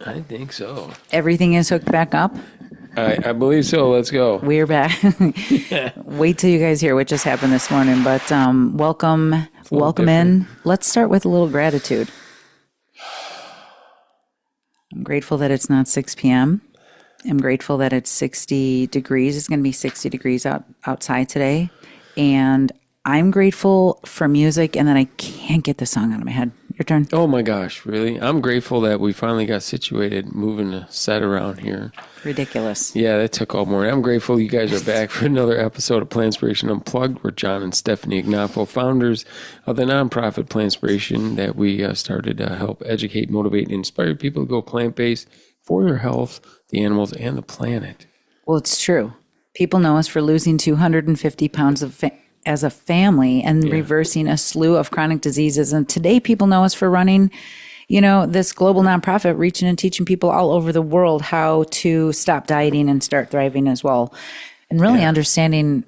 I think so. Everything is hooked back up. I believe so. Let's go. We're back. Wait till you guys hear what just happened this morning. But welcome in. Let's start with a little gratitude. I'm grateful that it's not 6 p.m. I'm grateful that it's 60 degrees. It's going to be 60 degrees outside today. And I'm grateful for music, and then I can't get the song out of my head. Your turn. Oh my gosh, really? I'm grateful that we finally got situated, moving the set around here. Ridiculous. Yeah, that took all morning. I'm grateful you guys are back for another episode of Plantspiration Unplugged. We're John and Stefanie Ignafo, founders of the nonprofit Plantspiration that we started to help educate, motivate, and inspire people to go plant-based for their health, the animals, and the planet. Well, it's true. People know us for losing 250 pounds as a family and reversing a slew of chronic diseases. And today people know us for running, this global nonprofit, reaching and teaching people all over the world how to stop dieting and start thriving as well. And really understanding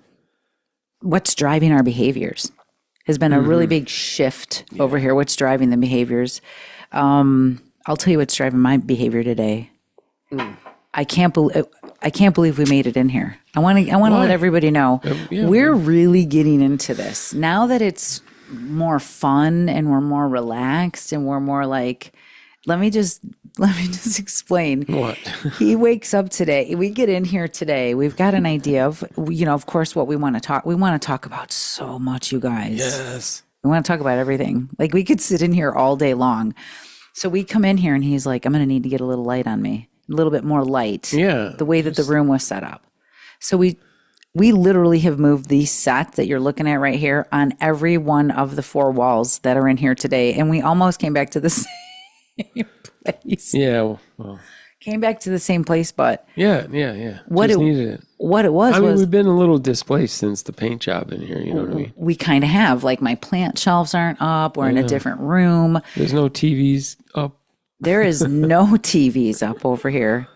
what's driving our behaviors has been a really big shift over here. What's driving the behaviors? I'll tell you what's driving my behavior today. I can't believe we made it in here. I want to let everybody know we're really getting into this now that it's more fun and we're more relaxed and we're more like, let me just explain. What? He wakes up today. We get in here today. We've got an idea of, of course, what we want to talk. We want to talk about so much, you guys. Yes. We want to talk about everything. Like we could sit in here all day long. So we come in here and he's like, I'm going to need to get a little light on me. A little bit more light. Yeah. The way that the room was set up. So we literally have moved the set that you're looking at right here on every one of the 4 walls that are in here today. And we almost came back to the same place. Yeah. Well. Came back to the same place, but Yeah. What Just it needed it. What it was we've been a little displaced since the paint job in here, you know what I mean? We kind of have. Like my plant shelves aren't up. We're in a different room. There's no TVs up. There is no TVs up over here.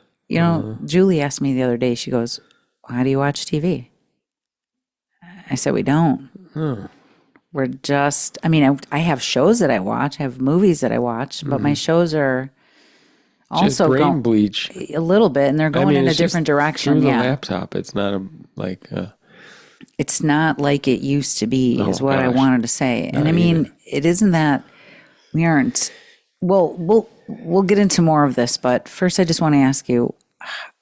Julie asked me the other day, she goes, how do you watch TV? I said, we don't. We're just, I have shows that I watch, I have movies that I watch, but my shows are also just brain bleach. A little bit, and they're going in a different direction. Through the laptop. It's not it's not like it used to be, is what I wanted to say. Not and either. It isn't that we aren't, we'll get into more of this, but first I just want to ask you,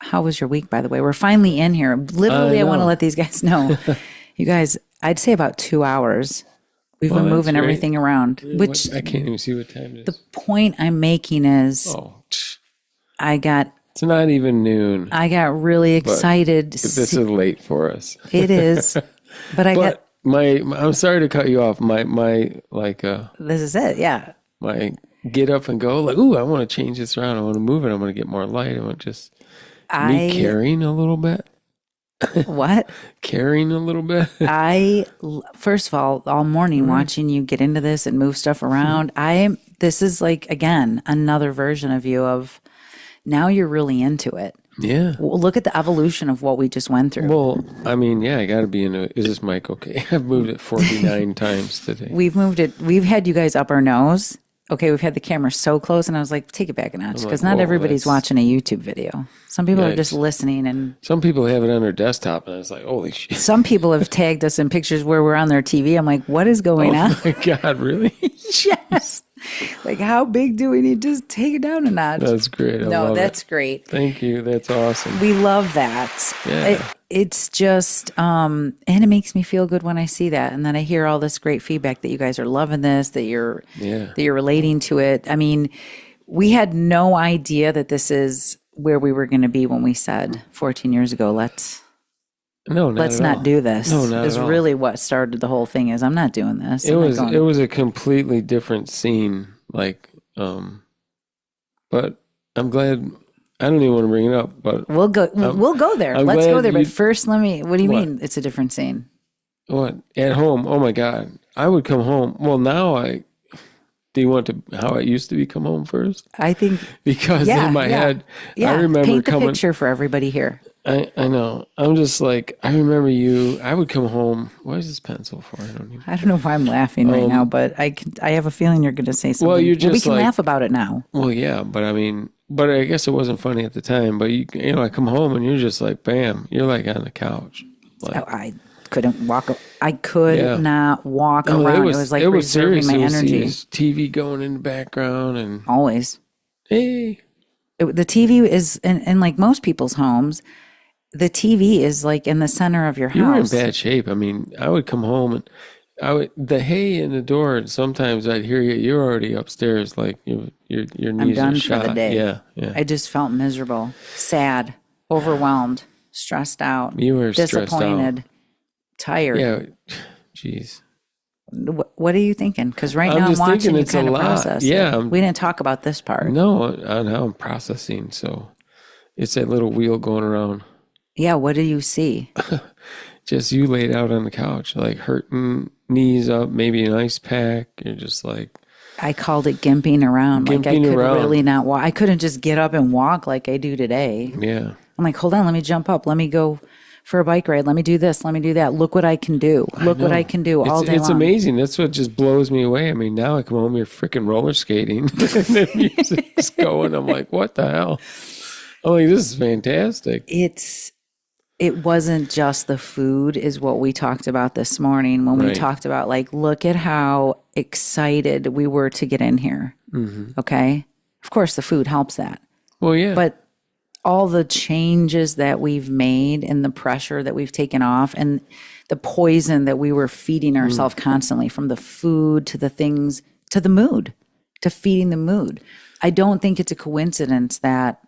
how was your week, by the way? We're finally in here. Literally, I want to let these guys know. You guys, I'd say about 2 hours. We've been moving everything around, which I can't even see what time it is. The point I'm making is it's not even noon. I got really excited. This is late for us. It is. But I'm sorry to cut you off. This is it, yeah. My get up and go, like, ooh, I want to change this around. I want to move it. I want to get more light. I want just me carrying a little bit. What? Carrying a little bit. First of all morning watching you get into this and move stuff around. This is like, again, another version of you of now you're really into it. Yeah. Well, look at the evolution of what we just went through. Well, I got to be in is this mic okay? I've moved it 49 times today. We've moved it. We've had you guys up our nose. Okay, we've had the camera so close, and I was like, take it back a notch, because not everybody's watching a YouTube video. Some people are just listening. And some people have it on their desktop, and I was like, holy shit. Some people have tagged us in pictures where we're on their TV. I'm like, what is going on? Oh, my God, really? Yes. Like, how big do we need to take it down a notch? That's great. That's great. Thank you. That's awesome. We love that. Yeah. It's just, and it makes me feel good when I see that. And then I hear all this great feedback that you guys are loving this, that you're relating to it. We had no idea that this is where we were going to be when we said 14 years ago, let's not do this. No, not is at all. Really what started the whole thing is I'm not doing this. It was a completely different scene. But I'm glad. I don't even want to bring it up, but we'll go there. Let's go there. But first, what do you mean it's a different scene? What? At home? Oh my God. I would come home. Well, now do you want how it used to be come home first? I think. Because in my head, I remember paint the picture for everybody here. I know. I'm just like, I remember I would come home. What is this pencil for? I don't know if I'm laughing right now, but I have a feeling you're going to say something. Well, we can laugh about it now. Well, yeah, but but I guess it wasn't funny at the time. But you know, I come home and you're just like, bam, you're like on the couch. Like, I couldn't walk. I could not walk around. It was like was reserving my serious. energy. TV going in the background and Always. hey. The TV is, in like most people's homes, the TV is like in the center of your house. You were in bad shape. I mean, I would come home and the hay in the door, and sometimes I'd hear you. You're already upstairs, like your knees done are for shot. the day. Yeah. I just felt miserable, sad, overwhelmed, stressed out. You were disappointed, tired. Yeah, jeez. What are you thinking? Because right I'm now I'm just watching thinking you it's kind a of lot. process. Yeah, we didn't talk about this part. No, on how I'm processing. So it's that little wheel going around. Yeah, what do you see? Just you laid out on the couch, like hurting, knees up, maybe an ice pack. You're just like, I called it gimping around. Like I could really not walk. I couldn't just get up and walk like I do today. Yeah. I'm like, hold on, let me jump up. Let me go for a bike ride. Let me do this. Let me do that. Look what I can do. Look what I can do all day long. It's amazing. That's what just blows me away. I mean, now I come home, you're freaking roller skating. And the music's going. I'm like, what the hell? I'm like, this is fantastic. It wasn't just the food is what we talked about this morning when we talked about, like, look at how excited we were to get in here. Mm-hmm. Okay. Of course, the food helps that. Well, yeah. But all the changes that we've made and the pressure that we've taken off and the poison that we were feeding ourselves constantly, from the food to the things to the mood, to feeding the mood. I don't think it's a coincidence that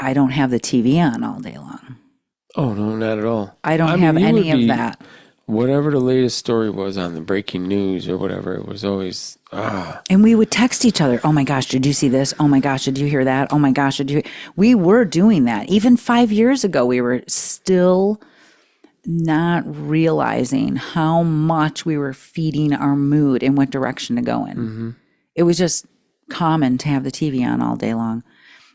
I don't have the TV on all day long. Oh, no, not at all. I don't have any of that. Whatever the latest story was on the breaking news or whatever, it was always, And we would text each other, oh my gosh, did you see this? Oh my gosh, did you hear that? Oh my gosh, we were doing that. Even 5 years ago, we were still not realizing how much we were feeding our mood and what direction to go in. Mm-hmm. It was just common to have the TV on all day long.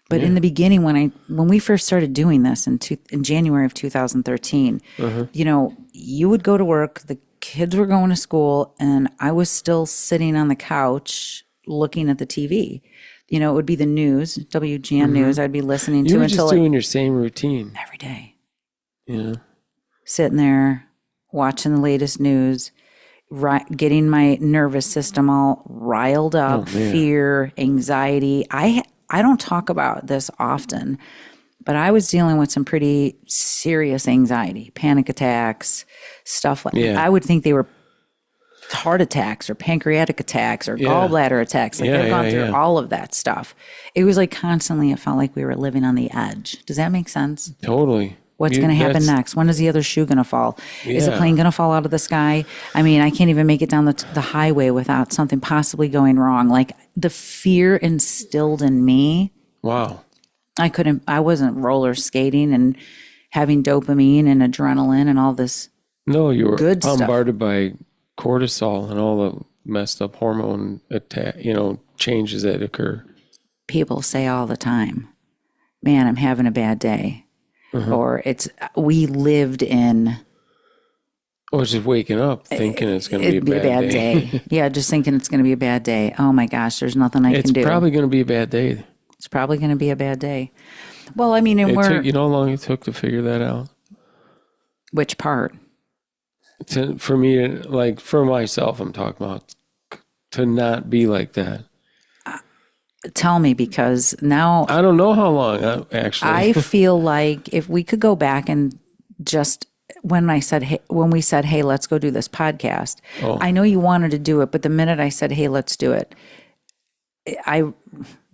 But in the beginning, when we first started doing this in January of 2013, you know, you would go to work, the kids were going to school, and I was still sitting on the couch looking at the TV. You know, it would be the news, WGN News. I'd be listening to you were until just doing your same routine every day. Yeah, sitting there watching the latest news, getting my nervous system all riled up, fear, anxiety. I don't talk about this often, but I was dealing with some pretty serious anxiety, panic attacks, stuff like that. I would think they were heart attacks or pancreatic attacks or gallbladder attacks. Like I've gone through all of that stuff. It was like constantly, it felt like we were living on the edge. Does that make sense? Totally. What's going to happen next? When is the other shoe going to fall? Is the plane going to fall out of the sky? I mean, I can't even make it down the highway without something possibly going wrong. Like the fear instilled in me. Wow. I wasn't roller skating and having dopamine and adrenaline and all this. No, you were good bombarded by cortisol and all the messed up hormone changes that occur. People say all the time, man, I'm having a bad day. Or we lived in. Or just waking up thinking it's going to be a bad day. Yeah, just thinking it's going to be a bad day. Oh my gosh, there's nothing I can do. It's probably going to be a bad day. It's probably going to be a bad day. Well, I mean, you know how long it took to figure that out? Which part? For me, like for myself, I'm talking about to not be like that. Tell me, because now I don't know how long actually. I feel like if we could go back and just when we said, hey, let's go do this podcast. I know you wanted to do it, but the minute I said, hey, let's do it,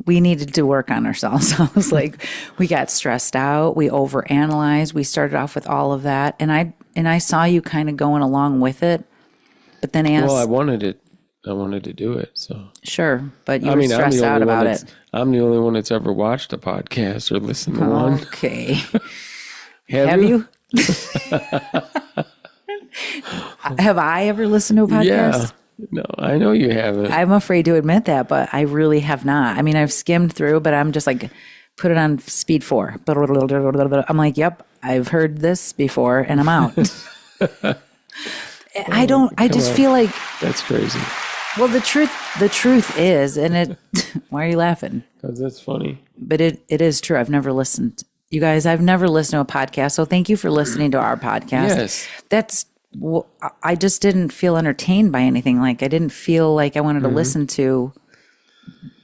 we needed to work on ourselves. I was like, we got stressed out. We overanalyzed. We started off with all of that, and I saw you kind of going along with it, but then I wanted it. I wanted to do it, so. Sure, but you were stressed out about it. I'm the only one that's ever watched a podcast or listened to one. Okay. Have you? Have I ever listened to a podcast? Yeah. No, I know you haven't. I'm afraid to admit that, but I really have not. I mean, I've skimmed through, but I'm just like, put it on speed 4. I'm like, yep, I've heard this before, and I'm out. I just feel like. That's crazy. Well, the truth is, and why are you laughing? because that's funny. But it is true. I've never listened. You guys, I've never listened to a podcast. So thank you for listening to our podcast. Yes. I just didn't feel entertained by anything. Like I didn't feel like I wanted to listen to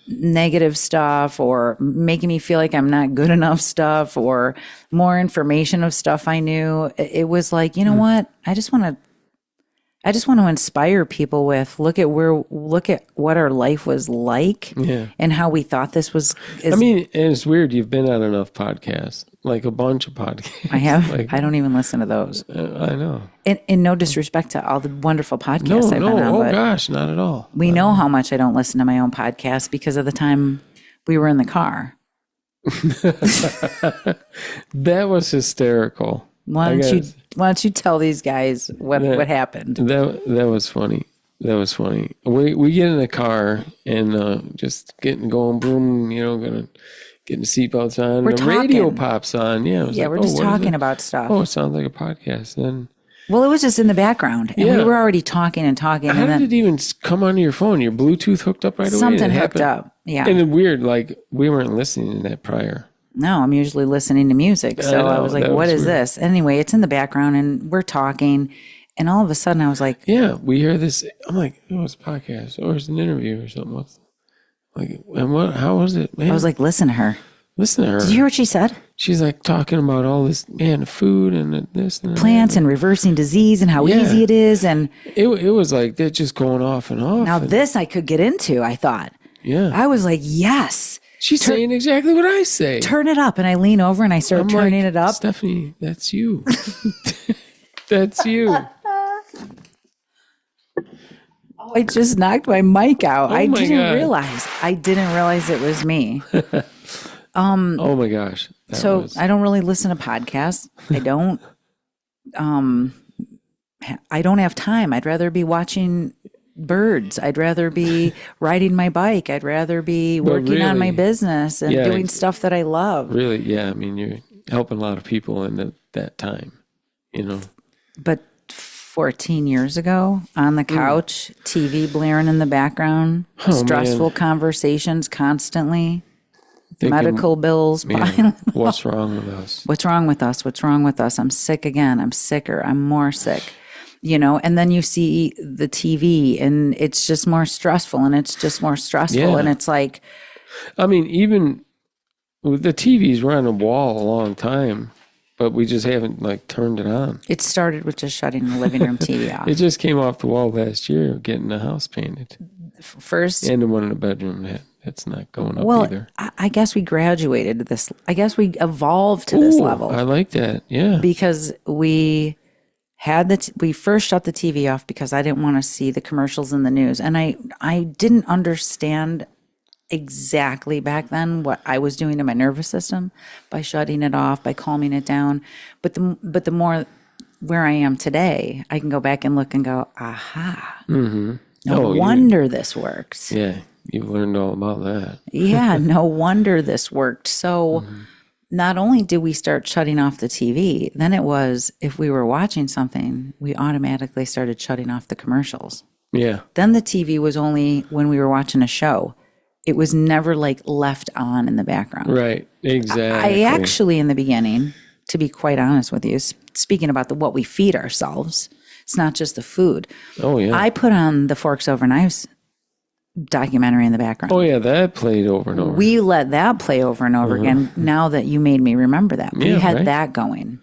negative stuff or making me feel like I'm not good enough stuff or more information of stuff I knew. It was like, you know what? I just want to inspire people with look at what our life was like and how we thought this was. I mean, and it's weird. You've been on enough podcasts, like a bunch of podcasts. I have. Like, I don't even listen to those. I know. In no disrespect to all the wonderful podcasts I've been on. Oh gosh, not at all. We know how much I don't listen to my own podcast because of the time we were in the car. That was hysterical. Why don't you tell these guys what happened? That was funny. That was funny. We get in the car and just getting going, boom, getting the seatbelts on. We're the talking. Radio pops on. Yeah, we're just talking about stuff. Oh, it sounds like a podcast. Then, well, it was just in the background, and we were already talking and talking. How did it even come onto your phone? Your Bluetooth hooked up right away? Something hooked up. Yeah, and it's weird. Like we weren't listening to that prior. No, I'm usually listening to music. So I was like, what is this? Anyway, it's in the background and we're talking. And all of a sudden I was like, yeah, we hear this. I'm like, oh, it's a podcast or it's an interview or something. How was it, man? I was like, listen to her. Listen to her. Did you hear what she said? She's like talking about all this, food and this and plants and reversing disease and how easy it is. And it was like they're just going off and off. Now this I could get into, I thought. Yeah. I was like, yes. She's saying exactly what I say. Turn it up. And I lean over and I start turning it up. Stefanie, that's you. That's you. Oh, I just knocked my mic out. I didn't God. realize it was me. Oh my gosh. I don't really listen to podcasts. I don't. I don't have time. I'd rather be watching birds. I'd rather be riding my bike. I'd rather be working on my business and doing stuff that I love. Really, yeah. I mean, you're helping a lot of people in that time, But 14 years ago, on the couch, TV blaring in the background, stressful conversations constantly, medical bills piling. What's wrong with us? What's wrong with us? What's wrong with us? I'm sick again. I'm sicker. I'm more sick. And then you see the TV and it's just more stressful and it's just more stressful. Yeah. And it's like, I mean, even with the TVs were on the wall a long time, but we just haven't turned it on. It started with just shutting the living room TV off. It just came off the wall last year, getting the house painted. First. And the one in the bedroom, that's not going up either. I guess we graduated to this. I guess we evolved to this level. I like that. Yeah. Because we we first shut the TV off because I didn't want to see the commercials in the news. And I didn't understand exactly back then what I was doing to my nervous system by shutting it off, by calming it down. But the more where I am today, I can go back and look and go, aha. Mm-hmm. No wonder this works. Yeah. You've learned all about that. Yeah. No wonder this worked. So not only did we start shutting off the TV, then it was if we were watching something, we automatically started shutting off the commercials. Yeah. Then the TV was only when we were watching a show. It was never left on in the background. Right. Exactly. I actually, in the beginning, to be quite honest with you, speaking about what we feed ourselves, it's not just the food. Oh, yeah. I put on the Forks Over Knives documentary in the background. Oh, yeah. That played over and over. We let that play over and over again now that you made me remember that. We had that going.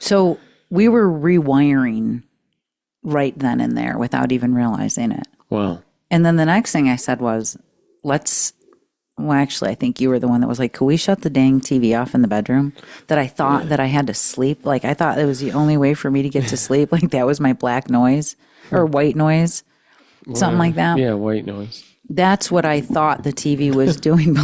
So we were rewiring right then and there without even realizing it. Wow. And then the next thing I said was, actually, I think you were the one that was like, could we shut the dang TV off in the bedroom? That I thought that I had to sleep. I thought it was the only way for me to get to sleep. That was my black noise or white noise. Something like that. Yeah, white noise. That's what I thought the TV was doing.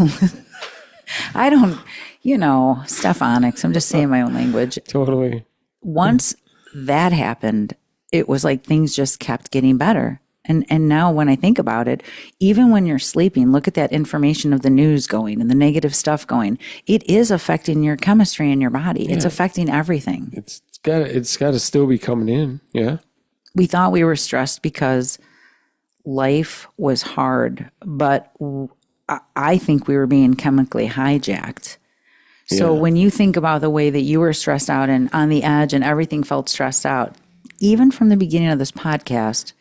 I don't, Stephonics. I'm just saying my own language. Totally. Once that happened, it was like things just kept getting better. And now when I think about it, even when you're sleeping, look at that information of the news going and the negative stuff going. It is affecting your chemistry in your body. Yeah. It's affecting everything. It's got to still be coming in. Yeah. We thought we were stressed because life was hard, but I think we were being chemically hijacked. So when you think about the way that you were stressed out and on the edge and everything felt stressed out, even from the beginning of this podcast,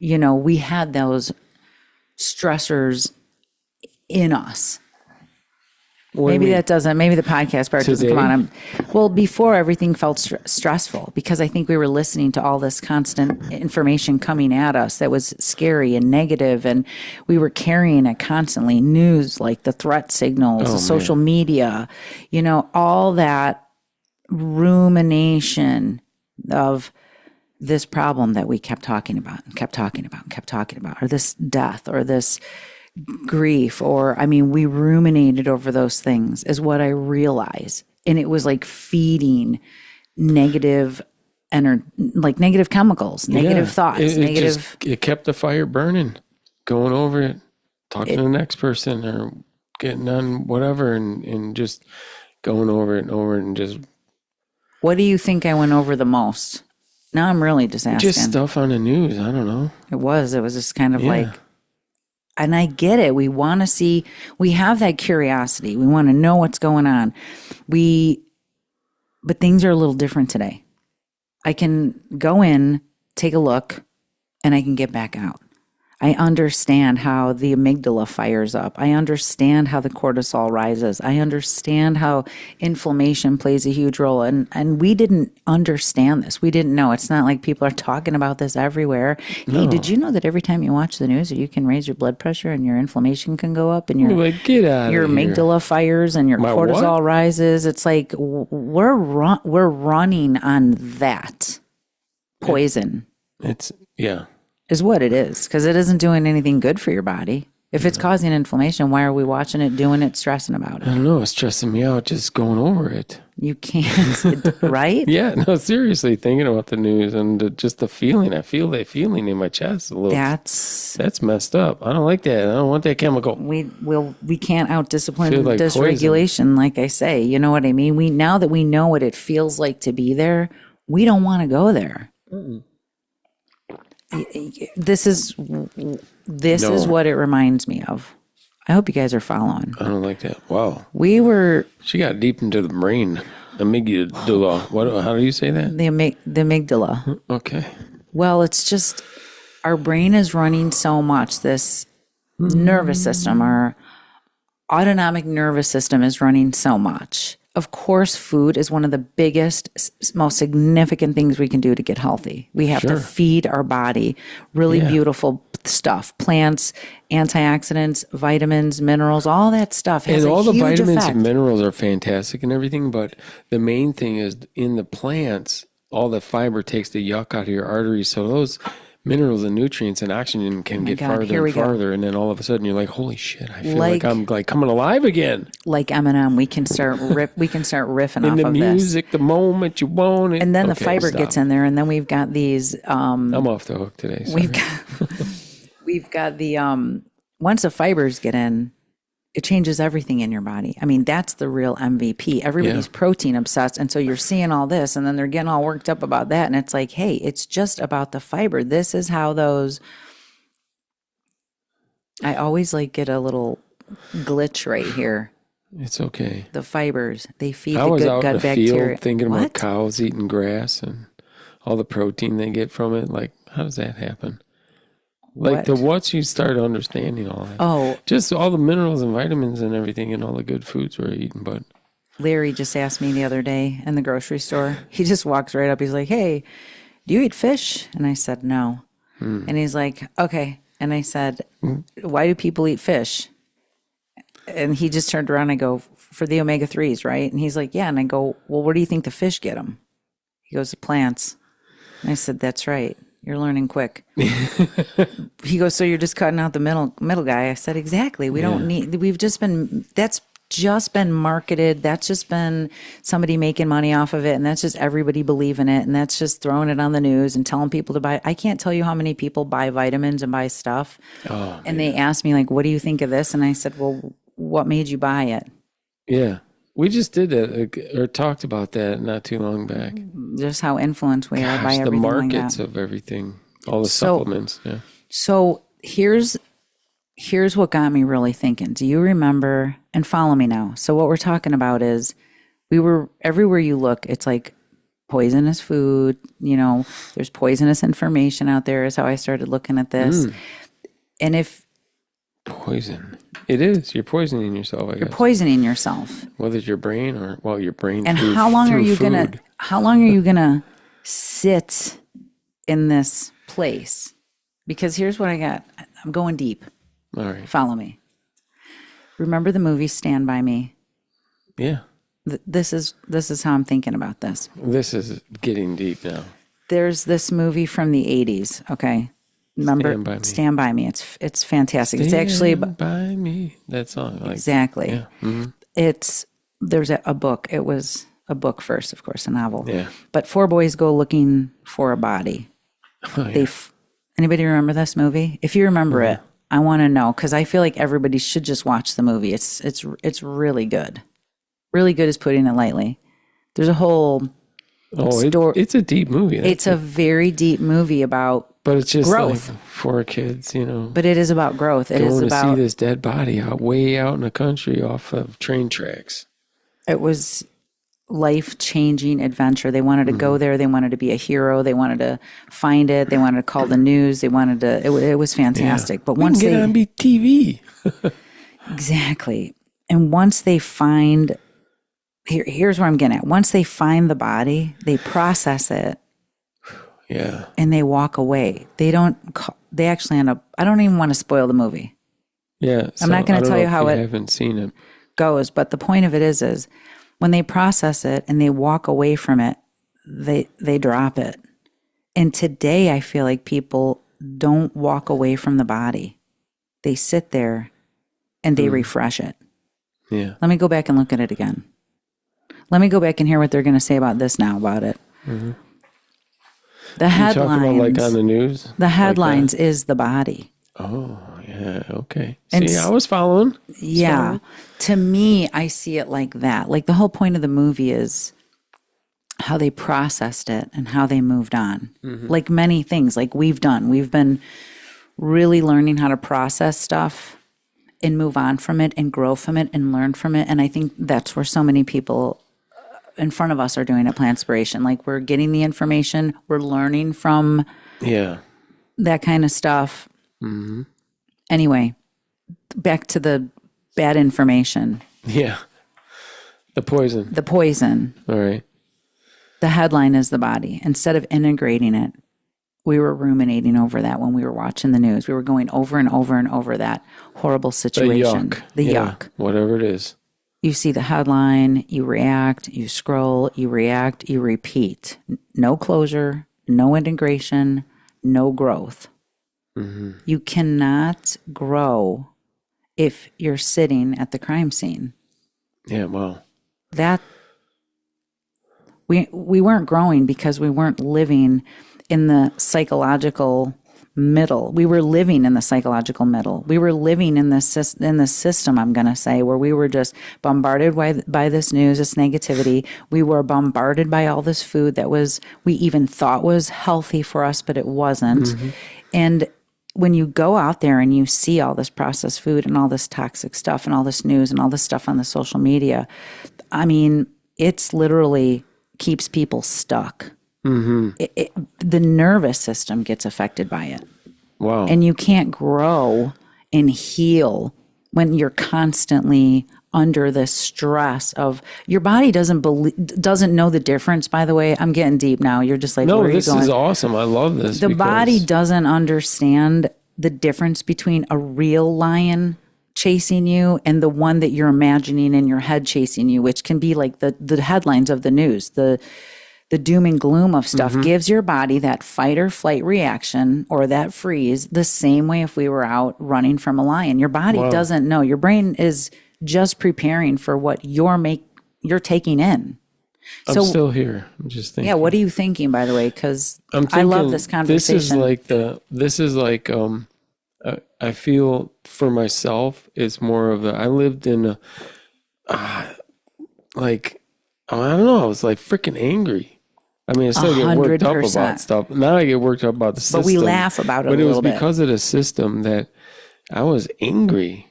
we had those stressors in us. Maybe the podcast part doesn't come on. Well, before everything felt stressful because I think we were listening to all this constant information coming at us that was scary and negative, and we were carrying it constantly. News, like the threat signals, the social media, all that rumination of this problem that we kept talking about, or this death, or this grief, we ruminated over those things is what I realize. And it was like feeding negative negative chemicals, negative thoughts, it kept the fire burning, going over it, talking to the next person or getting on whatever and just going over it and over it and just. What do you think I went over the most? Now I'm really just asking. Just stuff on the news. I don't know. It was just kind of like, and I get it. We want to see, we have that curiosity. We want to know what's going on. But things are a little different today. I can go in, take a look, and I can get back out. I understand how the amygdala fires up. I understand how the cortisol rises. I understand how inflammation plays a huge role. And we didn't understand this. We didn't know. It's not like people are talking about this everywhere. No. Hey, did you know that every time you watch the news, you can raise your blood pressure and your inflammation can go up and your amygdala fires and your cortisol rises? It's like we're running on that poison. Is what it is, because it isn't doing anything good for your body. If it's causing inflammation, why are we watching it, doing it, stressing about it? I don't know. It's stressing me out just going over it. You can't, right? Yeah, no, seriously, thinking about the news and just the feeling. I feel that feeling in my chest a little. That's messed up. I don't like that. I don't want that chemical. We can't out-discipline dysregulation, like I say. You know what I mean? Now that we know what it feels like to be there, we don't want to go there. Mm-mm. This is what it reminds me of. I hope you guys are following. I don't like that. Wow. She got deep into the brain. Amygdala. How do you say that? The amygdala. Okay. Well, it's just our brain is running so much. This nervous system, our autonomic nervous system is running so much. Of course, food is one of the biggest, most significant things we can do to get healthy. We have to feed our body really beautiful stuff, plants, antioxidants, vitamins, minerals, all that stuff has a huge effect. And all the vitamins and minerals are fantastic and everything, but the main thing is in the plants, all the fiber takes the yuck out of your arteries, so those minerals and nutrients and oxygen can get farther and farther, and then all of a sudden you're like, holy shit, I feel like I'm like coming alive again. Like Eminem, we can start riffing in off the of music this. The moment you want it. And then the fiber gets in there, and then we've got these I'm off the hook today. Sorry. We've got the once the fibers get in, it changes everything in your body. I mean, that's the real MVP. Everybody's protein obsessed. And so you're seeing all this and then they're getting all worked up about that. And it's like, hey, it's just about the fiber. This is how I always get a little glitch right here. It's okay. The fibers, they feed the good gut bacteria. Field thinking about cows eating grass and all the protein they get from it. Like, how does that happen? Once you start understanding all that. Just all the minerals and vitamins and everything and all the good foods we're eating. But Larry just asked me the other day in the grocery store. He just walks right up. He's like, hey, do you eat fish? And I said, no. And he's like, okay. And I said, why do people eat fish? And he just turned around and I go, for the omega-3s, right? And he's like, yeah. And I go, well, where do you think the fish get them? He goes, the plants. And I said, that's right. You're learning quick. He goes, so you're just cutting out the middle guy. I said, exactly. That's just been marketed. That's just been somebody making money off of it. And that's just everybody believing it. And that's just throwing it on the news and telling people to buy. I can't tell you how many people buy vitamins and buy stuff. And they ask me what do you think of this? And I said, well, what made you buy it? Yeah. We just did that or talked about that not too long back. Just how influenced we are by everything. The markets of everything, all the supplements. Yeah. So here's here's what got me really thinking. Do you remember, and follow me now. So what we're talking about is everywhere you look, it's like poisonous food, there's poisonous information out there is how I started looking at this. And if poison, it is, you're poisoning yourself, I guess. You're poisoning yourself. Whether it's your brain or, your brain. And how long are you gonna sit in this place? Because here's what I got. I'm going deep. All right. Follow me. Remember the movie Stand By Me? Yeah. This is how I'm thinking about this. This is getting deep now. There's this movie from the 80s, okay? Remember Stand By Me. It's fantastic. It's actually By Me. That song. Exactly. Yeah. Mm-hmm. There's a book. It was a book first, of course, a novel. Yeah. But 4 boys go looking for a body. Oh, yeah. Anybody remember this movie? If you remember it, I want to know, because I feel like everybody should just watch the movie. It's really good. Really good is putting it lightly. There's a whole story. It's a deep movie. It's a very deep movie about but it's just growth. Like for kids, But it is about growth. It is about to see this dead body way out in the country off of train tracks. It was life-changing adventure. They wanted to go there. They wanted to be a hero. They wanted to find it. They wanted to call the news. They wanted to. It was fantastic. Yeah. But once they get on TV, exactly. And once they find, here's where I'm getting at. Once they find the body, they process it. Yeah. And they walk away. They actually end up. I don't even want to spoil the movie. Yeah. I'm not going to tell you how I haven't seen it. Goes. But the point of it is when they process it and they walk away from it, they drop it. And today I feel like people don't walk away from the body. They sit there and they refresh it. Yeah. Let me go back and look at it again. Let me go back and hear what they're going to say about this now about it. Mm-hmm. The headlines. You talking about on the news? The headlines is the body. Oh, yeah. Okay. See, I was following. Yeah. To me, I see it like that. Like the whole point of the movie is how they processed it and how they moved on. Mm-hmm. Like many things like we've done. We've been really learning how to process stuff and move on from it and grow from it and learn from it. And I think that's where so many people in front of us are doing at Plantspiration. Like we're getting the information, we're learning from that kind of stuff. Mm-hmm. Anyway, back to the bad information. Yeah. The poison. All right. The headline is the body. Instead of integrating it, we were ruminating over that when we were watching the news. We were going over and over and over that horrible situation. The yuck. Whatever it is. You see the headline, you react, you scroll, you react, you repeat. No closure, no integration, no growth. Mm-hmm. You cannot grow if you're sitting at the crime scene. Yeah, well. That we weren't growing because we weren't living in the psychological middle. We were living in the psychological middle. We were living in the system, I'm going to say, where we were just bombarded by this news, this negativity. We were bombarded by all this food that we even thought was healthy for us, but it wasn't. Mm-hmm. And when you go out there and you see all this processed food and all this toxic stuff and all this news and all this stuff on the social media, I mean, it's literally keeps people stuck. Mm-hmm. The nervous system gets affected by it. Wow. And you can't grow and heal when you're constantly under the stress of your body doesn't know the difference. By the way, I'm getting deep now. You're just like, no, where are this you going? Is awesome. I love this. The body doesn't understand the difference between a real lion chasing you and the one that you're imagining in your head chasing you, which can be like the headlines of the news, the doom and gloom of stuff gives your body that fight or flight reaction or that freeze the same way if we were out running from a lion. Your body doesn't know. Your brain is just preparing for what you're taking in. I'm still here. I'm just thinking. Yeah, what are you thinking, by the way? Because I love this conversation. This is like I feel for myself, it's more of I lived in I don't know, I was like freaking angry. I mean, I still get worked up about stuff. Now I get worked up about the system. But we laugh about it a little bit. But it was because of the system that I was angry.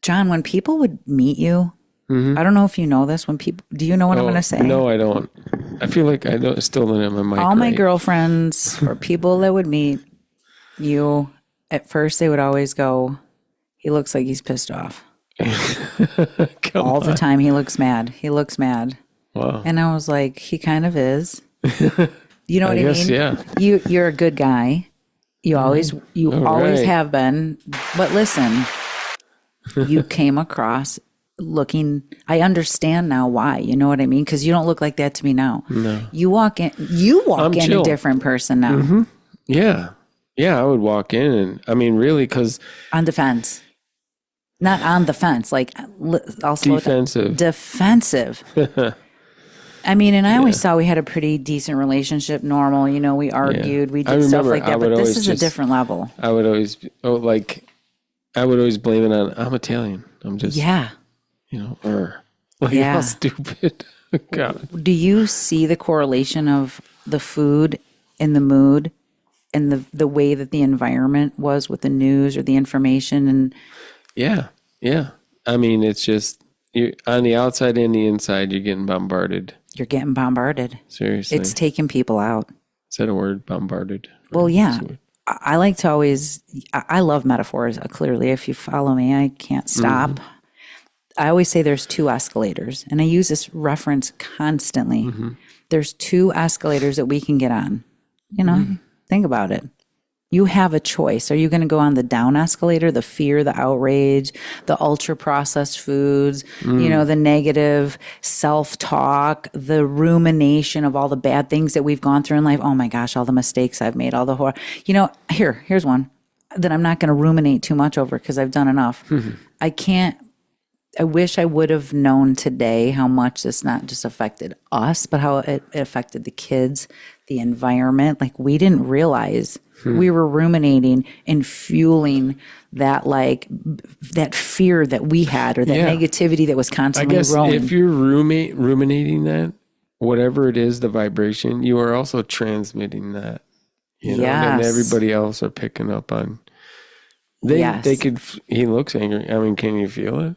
John, when people would meet you, I don't know if you know this. Do you know what I'm going to say? No, I don't. I feel like still don't have my mic. All my girlfriends or people that would meet you, at first they would always go, he looks like he's pissed off. All the time. He looks mad. He looks mad. Wow. And I was like, he kind of is. You know what I mean? Yeah. You're a good guy. You always have been. But listen, you came across looking, I understand now why. You know what I mean? Because you don't look like that to me now. No. You walk in a different person now. Mm-hmm. Yeah. Yeah, I would walk in and, I mean, really, because... On defense. Not on the fence, like I'll slow defensive. Defensive. I mean, and I always thought we had a pretty decent relationship, normal. You know, we argued, we did stuff like that, but this is a different level. I would always, blame it on, I'm Italian. I'm just, how stupid. God. Do you see the correlation of the food and the mood and the way that the environment was with the news or the information? And yeah. I mean, it's just, you're on the outside and the inside, you're getting bombarded. You're getting bombarded. Seriously. It's taking people out. Is that a word, bombarded? Well, yeah. I like to always, I love metaphors. Clearly, if you follow me, I can't stop. Mm-hmm. I always say there's two escalators, and I use this reference constantly. Mm-hmm. There's two escalators that we can get on. You know, think about it. You have a choice. Are you going to go on the down escalator, the fear, the outrage, the ultra processed foods, the negative self-talk, the rumination of all the bad things that we've gone through in life? Oh my gosh, all the mistakes I've made, all the horror. Here's one that I'm not going to ruminate too much over because I've done enough. Mm-hmm. I wish I would have known today how much this not just affected us, but how it affected the kids, the environment. Like, we didn't realize we were ruminating and fueling that, that fear that we had, or that negativity that was constantly growing. If you're ruminating that, whatever it is, the vibration, you are also transmitting that. And everybody else are picking up on. They could. He looks angry. I mean, can you feel it?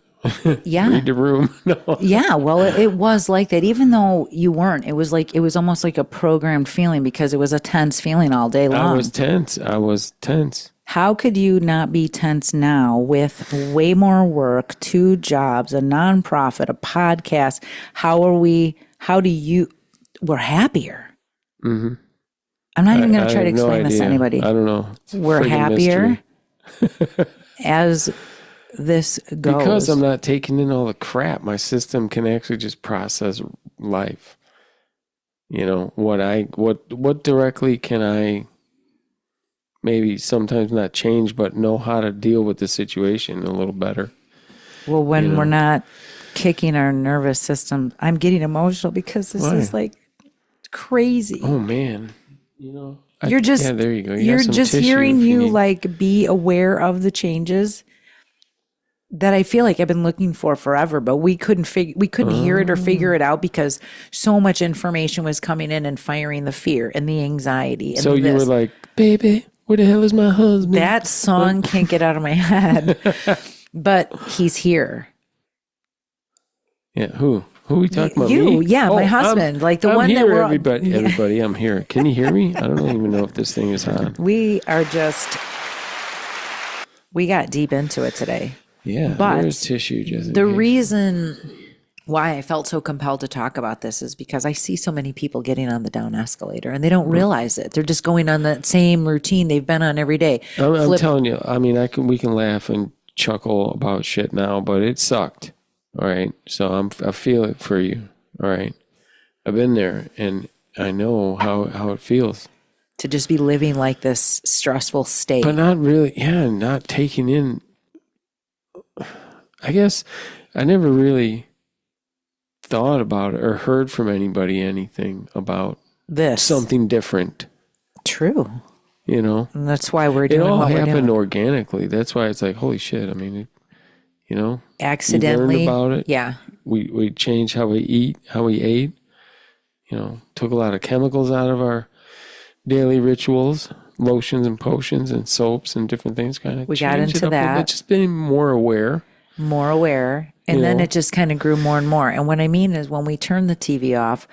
Yeah. Read the room. No. Yeah. Well, it was like that. Even though you weren't, it was almost like a programmed feeling, because it was a tense feeling all day long. I was tense. How could you not be tense now with way more work, 2 jobs, a nonprofit, a podcast? We're happier. Mm-hmm. I'm not even going to try to explain this to anybody. I don't know. We're happier as this goes. Because I'm not taking in all the crap. My system can actually just process life. What directly can I maybe sometimes not change, but know how to deal with the situation a little better. Well, when we're not kicking our nervous system, I'm getting emotional because this is like crazy. Oh man. You're just, there you go. You're just hearing you be aware of the changes that I feel like I've been looking for forever, but we couldn't hear it or figure it out because so much information was coming in and firing the fear and the anxiety. And so you were like, baby, where the hell is my husband? That song can't get out of my head, but he's here. Yeah. Who are we talking about? You, me? Yeah, my husband. Like the I'm one here, that we're everybody, I'm here. Can you hear me? I don't even know if this thing is on. We got deep into it today. Yeah, but there's tissue. Just the reason why I felt so compelled to talk about this is because I see so many people getting on the down escalator and they don't realize it. They're just going on that same routine they've been on every day. I'm telling you, I mean, we can laugh and chuckle about shit now, but it sucked. All right, so I feel it for you. All right, I've been there and I know how it feels to just be living like this stressful state, but not really. Yeah, not taking in. I guess I never really thought about it or heard from anybody anything about this something different. True. And that's why we're doing it all what happened we're doing. organically. That's why it's like, holy shit. I mean, accidentally we learned about it. Yeah. We changed how we ate, took a lot of chemicals out of our daily rituals, lotions and potions and soaps and different things kind of We got into that. Just being more aware. And then it just kind of grew more and more. And what I mean is when we turned the TV off,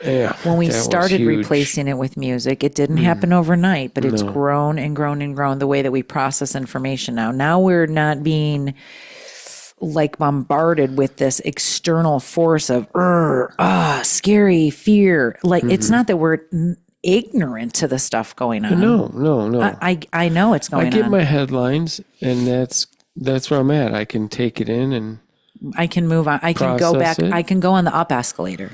when we started replacing it with music, it didn't happen overnight, but it's grown and grown and grown the way that we process information now. Now we're not being like bombarded with this external force of scary fear. Like it's not that we're ignorant to the stuff going on. No. I know it's going on. I get my headlines, and that's where I'm at. I can take it in and I can move on. I can go back. I can go on the up escalator.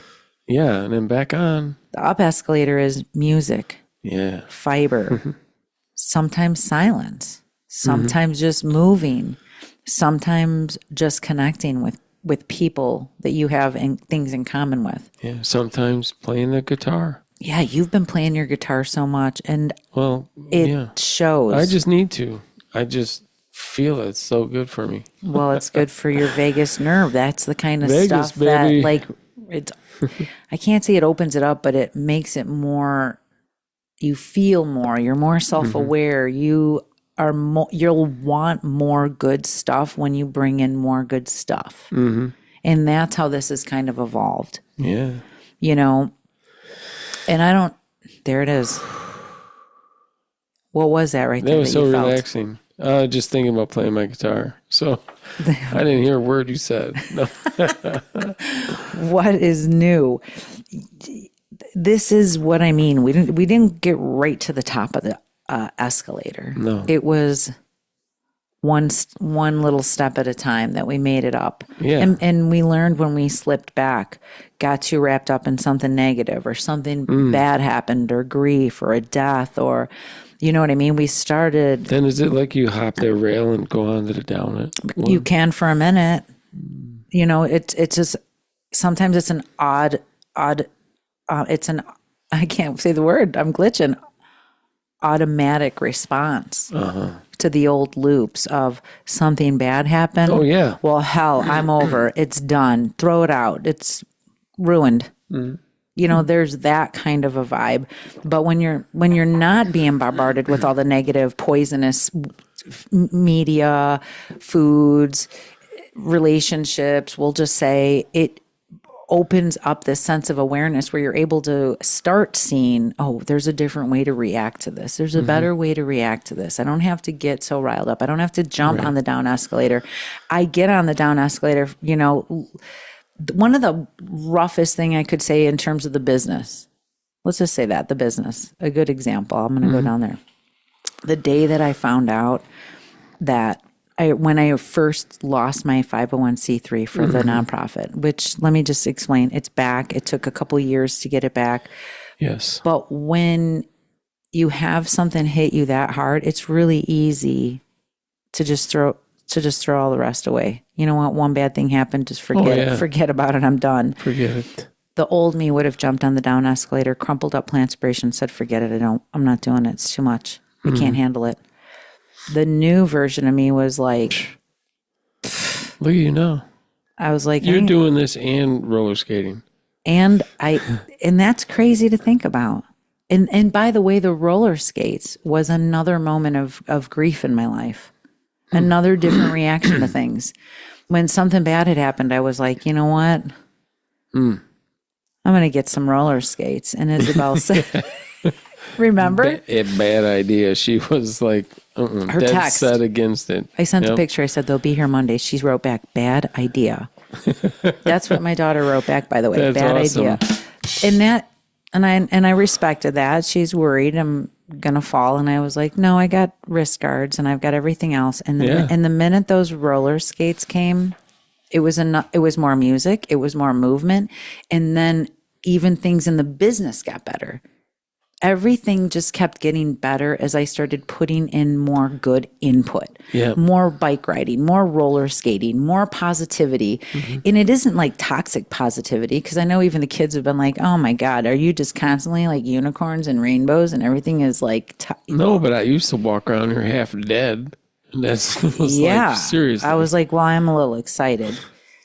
Yeah, and then back on. The up escalator is music. Yeah. Fiber. Sometimes silence. Sometimes just moving. Sometimes just connecting with people that you have things in common with. Yeah. Sometimes playing the guitar. Yeah, you've been playing your guitar so much, and it shows. I just need to. I just feel it's so good for me. Well, it's good for your vagus nerve. That's the kind of stuff baby. That, like, it's. I can't say it opens it up, but it makes it more. You feel more. You're more self-aware. You are more. You'll want more good stuff when you bring in more good stuff, and that's how this has kind of evolved. Yeah. You know. And I don't. There it is. What was that right there? That was so relaxing. Just thinking about playing my guitar. So I didn't hear a word you said. No. What is new? This is what I mean. We didn't get right to the top of the escalator. No. It was one little step at a time that we made it up. Yeah. And we learned when we slipped back, got too wrapped up in something negative or something bad happened or grief or a death or, you know what I mean? We started. Then is it like you hop the rail and go on to the down it? You can for a minute. You know, it's just, sometimes it's an odd, it's an, I can't say the word, I'm glitching, automatic response. To the old loops of something bad happened. Oh, yeah. Well, hell, I'm over. It's done. Throw it out. It's ruined. You know, there's that kind of a vibe. But when you're not being bombarded with all the negative, poisonous media, foods, relationships, we'll just say it opens up this sense of awareness where you're able to start seeing, oh, there's a different way to react to this. There's a better way to react to this. I don't have to get so riled up. I don't have to jump on the down escalator. I get on the down escalator, you know, one of the roughest thing I could say in terms of the business, let's just say that, the business, a good example. I'm going to go down there. The day that I found out that when I first lost my 501c3 for the nonprofit, which let me just explain, it's back. It took a couple of years to get it back. Yes. But when you have something hit you that hard, it's really easy to just throw all the rest away. You know what? One bad thing happened. Just forget it. Forget about it. I'm done. Forget it. The old me would have jumped on the down escalator, crumpled up Plantspiration, said, forget it. I'm not doing it. It's too much. I can't handle it. The new version of me was like, look at you now. I was like, you're doing this and roller skating. And that's crazy to think about. And by the way, the roller skates was another moment of grief in my life. Another different reaction to things. When something bad had happened, I was like, you know what? I'm going to get some roller skates. And Isabel said, remember? A bad idea. She was like, her dead text. set against it. I sent a picture. I said, they'll be here Monday. She wrote back, bad idea. That's what my daughter wrote back, by the way. That's bad awesome. idea. And I respected that. She's worried I'm going to fall. And I was like, no, I got wrist guards and I've got everything else. And the minute those roller skates came, it was more music. It was more movement. And then even things in the business got better. Everything just kept getting better as I started putting in more good input, more bike riding, more roller skating, more positivity. And it isn't like toxic positivity, because I know even the kids have been like, oh my God, are you just constantly like unicorns and rainbows and everything is like... No, but I used to walk around here half dead. And that's like, seriously. I was like, well, I'm a little excited.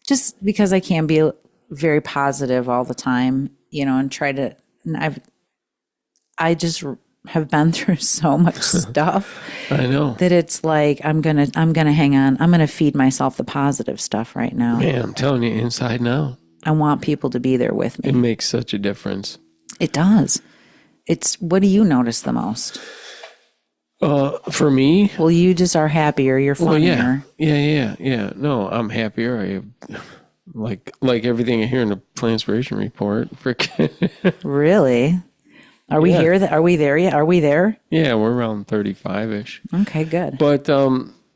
Just because I can be very positive all the time, you know, and try to... I just have been through so much stuff I know. that it's like I'm gonna hang on. I'm gonna feed myself the positive stuff right now. Man, I'm telling you, inside and out, I want people to be there with me. it makes such a difference. It does. What do you notice the most? For me, Well, you just are happier. You're funnier. yeah. No, I'm happier. Like everything I hear in the Plantspiration report. Freaking Really? Are we here? Are we there yet? Are we there? yeah, we're around 35-ish. Okay, good. But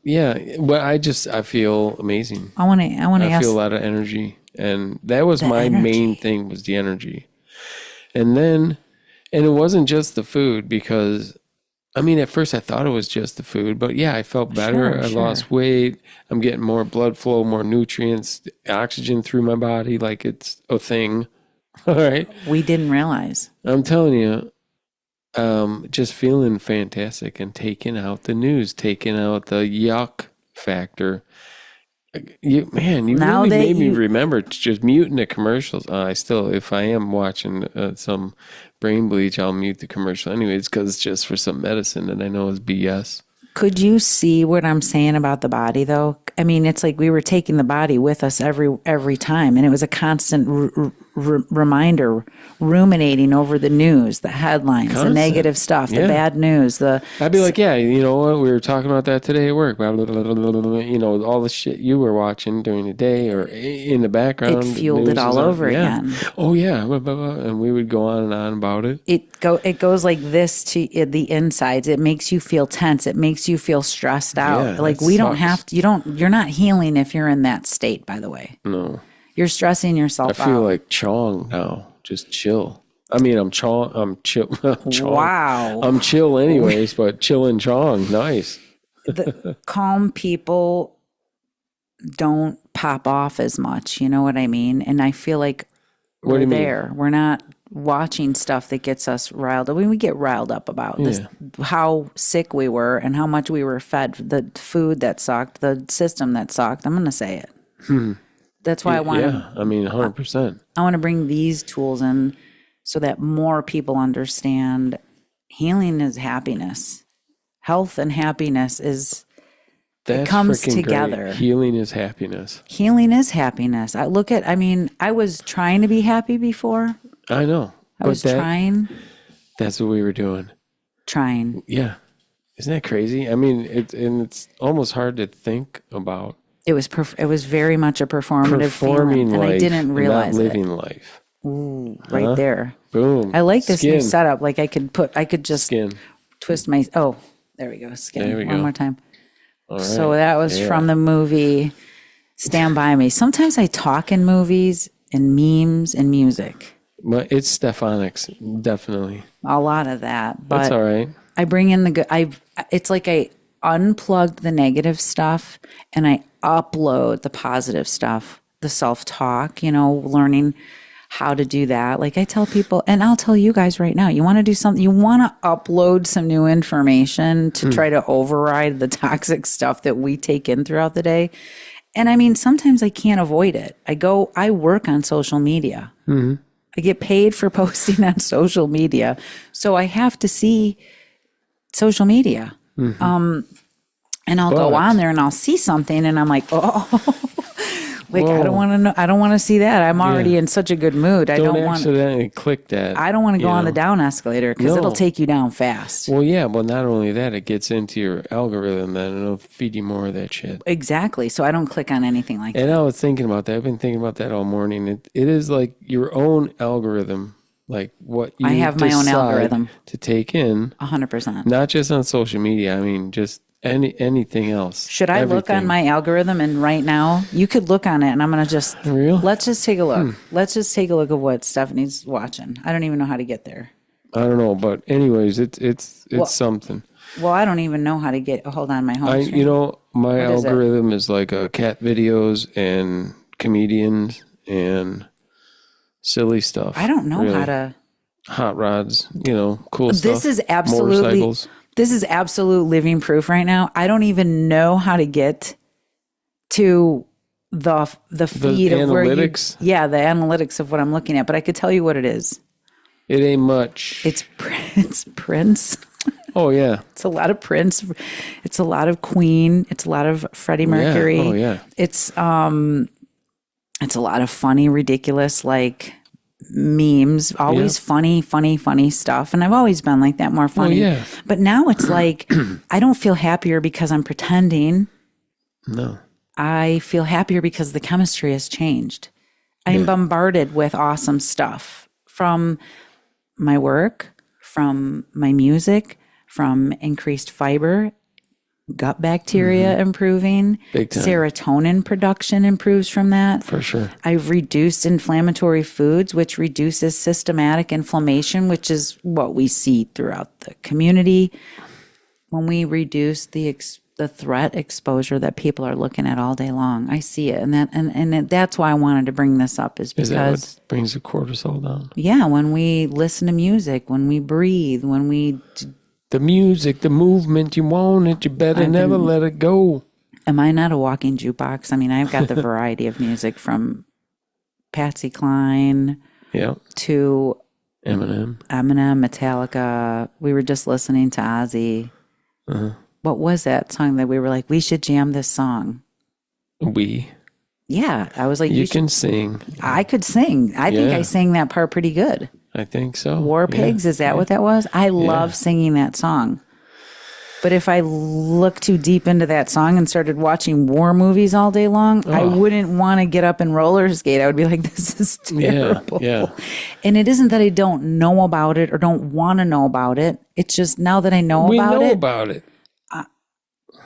yeah, but I feel amazing. I want to I ask. feel a lot of energy, and that was my energy. main thing, was the energy. And it wasn't just the food, because I mean, at first I thought it was just the food, but yeah, I felt better. I lost weight. I'm getting more blood flow, more nutrients, oxygen through my body, like it's a thing. All right. We didn't realize. I'm telling you, just feeling fantastic, and taking out the news, taking out the yuck factor. You Now really that made me you- remember just muting the commercials. If I am watching some brain bleach, I'll mute the commercial anyways, because it's just for some medicine that I know is BS. Could you see what I'm saying about the body, though? I mean, it's like we were taking the body with us every time, and it was a constant reminder, ruminating over the news, the headlines, the negative stuff, the bad news. I'd be like, yeah, you know what? We were talking about that today at work. Blah, blah, blah, blah, blah, blah, you know, all the shit you were watching during the day or in the background. It fueled it all over again. Oh, yeah. Blah, blah, blah. And we would go on and on about it. It goes like this to the insides. It makes you feel tense. It makes you feel stressed out. Yeah, like that we don't sucks. have to. You're not healing if you're in that state. By the way, No. you're stressing yourself I feel out. like Chong now. Just chill. I mean, I'm chill. Chong. Wow. I'm chill anyways, but chill and Chong. Nice. The calm people don't pop off as much. You know what I mean? And I feel like What do we're you mean? there. We're not watching stuff that gets us riled up. I mean, we get riled up about this, how sick we were and how much we were fed, the food that sucked, the system that sucked. I'm going to say it. That's why I want to. Yeah, I mean, 100%. I want to bring these tools in so that more people understand healing is happiness. Health and happiness That's comes freaking together. Great. Healing is happiness. Healing is happiness. I was trying to be happy before. I know. I was trying. That's what we were doing. Yeah. Isn't that crazy? I mean, it's almost hard to think about. It was very much a performative Performing feeling, life, and I didn't realize not it. living life. Ooh, right there. Boom. I like this new Skin. setup. Like I could just Skin. twist my. Oh, there we go. Skin. There we One go. more time. All right. So that was from the movie Stand By Me. Sometimes I talk in movies and memes and music. But it's Stefanics, definitely. A lot of that. But That's all right. I bring in the good. It's like I unplugged the negative stuff and I upload the positive stuff, the self-talk, learning how to do that. Like I tell people, and I'll tell you guys right now, you want to do something, you want to upload some new information to try to override the toxic stuff that we take in throughout the day. And I mean, sometimes I can't avoid it. I work on social media. Mm-hmm. I get paid for posting on social media. So I have to see social media. Mm-hmm. And I'll go on there and I'll see something and I'm like, oh, like I don't want to know. I don't want to see that. I'm already in such a good mood. I don't want accidentally click that. I don't want to go on the down escalator because it'll take you down fast. Well, yeah, but not only that, it gets into your algorithm then and it'll feed you more of that shit. Exactly. So I don't click on anything like that. And I was thinking about that. I've been thinking about that all morning. It is like your own algorithm, like what you I have my own algorithm to take in. 100%. Not just on social media. I mean, just anything else. Should I look on my algorithm? And right now, you could look on it, and I'm going to just let's just take a look. Let's just take a look at what Stefanie's watching. I don't even know how to get there. I don't know, but anyways, it's something. Well, I don't even know how to get. Hold on, my home screen. My algorithm is like cat videos and comedians and silly stuff. I don't know how to. Hot rods, cool stuff. This is absolutely. Motorcycles. This is absolute living proof right now. I don't even know how to get to the feed of analytics. where the analytics of what I'm looking at, but I could tell you what it is. It ain't much. It's Prince. Oh, yeah. It's a lot of Prince. It's a lot of Queen. It's a lot of Freddie Mercury. Yeah. Oh, yeah. It's a lot of funny, ridiculous, like memes. Always funny stuff. And I've always been like that, more funny. Oh, yeah. But now it's like, I don't feel happier because I'm pretending. No. I feel happier because the chemistry has changed. I'm bombarded with awesome stuff from my work, from my music, from increased fiber, gut bacteria improving, Big time. serotonin production improves from that. For sure. I've reduced inflammatory foods, which reduces systematic inflammation, which is what we see throughout the community. When we reduce the threat exposure that people are looking at all day long, I see it, and that's why I wanted to bring this up. Is because that what brings the cortisol down? Yeah, when we listen to music, when we breathe, when we the music, the movement, you want it, you better never let it go. Am I not a walking jukebox? I mean, I've got the variety of music from Patsy Cline to Eminem, Metallica. We were just listening to Ozzy. What was that song that we were like, we should jam this song? Yeah, I was like, you can sing. I could sing. I think I sang that part pretty good. I think so. War Pigs, is that what that was? I love singing that song. But if I looked too deep into that song and started watching war movies all day long, I wouldn't want to get up and roller skate. I would be like, this is terrible. Yeah. And it isn't that I don't know about it or don't want to know about it. It's just now that I know about it.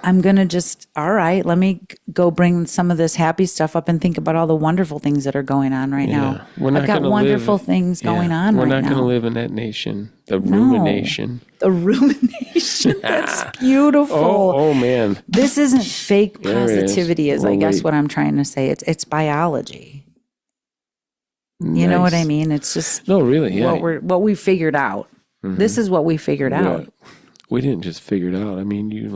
I'm going to just, all right, let me go bring some of this happy stuff up and think about all the wonderful things that are going on right now. I've got wonderful things going on right now. We're not going to live in that nation, the rumination. The rumination. That's beautiful. Oh, man. This isn't fake positivity is I guess what I'm trying to say. It's biology. Nice. You know what I mean? It's just what we figured out. Mm-hmm. This is what we figured out. We didn't just figure it out. I mean, you're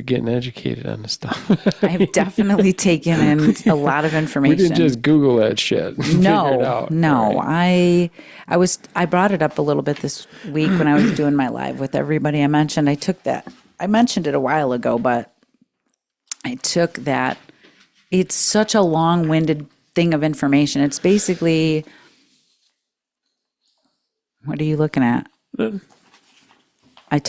getting educated on this stuff. I've definitely taken in a lot of information. We didn't just Google that shit. No. Right. I brought it up a little bit this week when I was doing my live with everybody. I mentioned it a while ago, but I took that. It's such a long-winded thing of information. It's basically, what are you looking at? I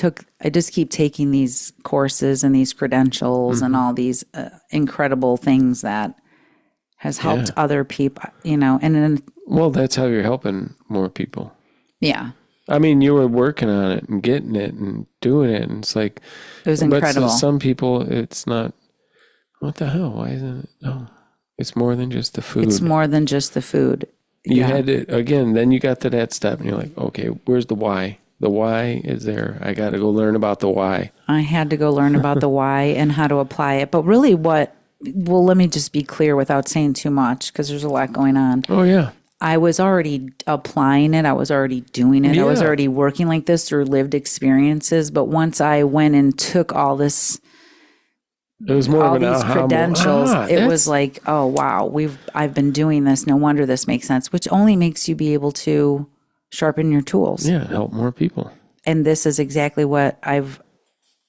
just keep taking these courses and these credentials and all these incredible things that has helped other people, and then. Well, that's how you're helping more people. Yeah. I mean, you were working on it and getting it and doing it. And it's like, it was incredible. But some people, it's not, what the hell? Why isn't it? No, it's more than just the food. It's more than just the food. You had to, again, then you got to that step and you're like, okay, where's the why? The why is there. I got to go learn about the why. I had to go learn about the why and how to apply it. But really let me just be clear without saying too much because there's a lot going on. Oh, yeah. I was already applying it. I was already doing it. Yeah. I was already working like this through lived experiences. But once I went and took all this, it was more all of an these credentials, it was like, oh, wow, I've been doing this. No wonder this makes sense, which only makes you be able to sharpen your tools. Yeah, help more people. And this is exactly what I've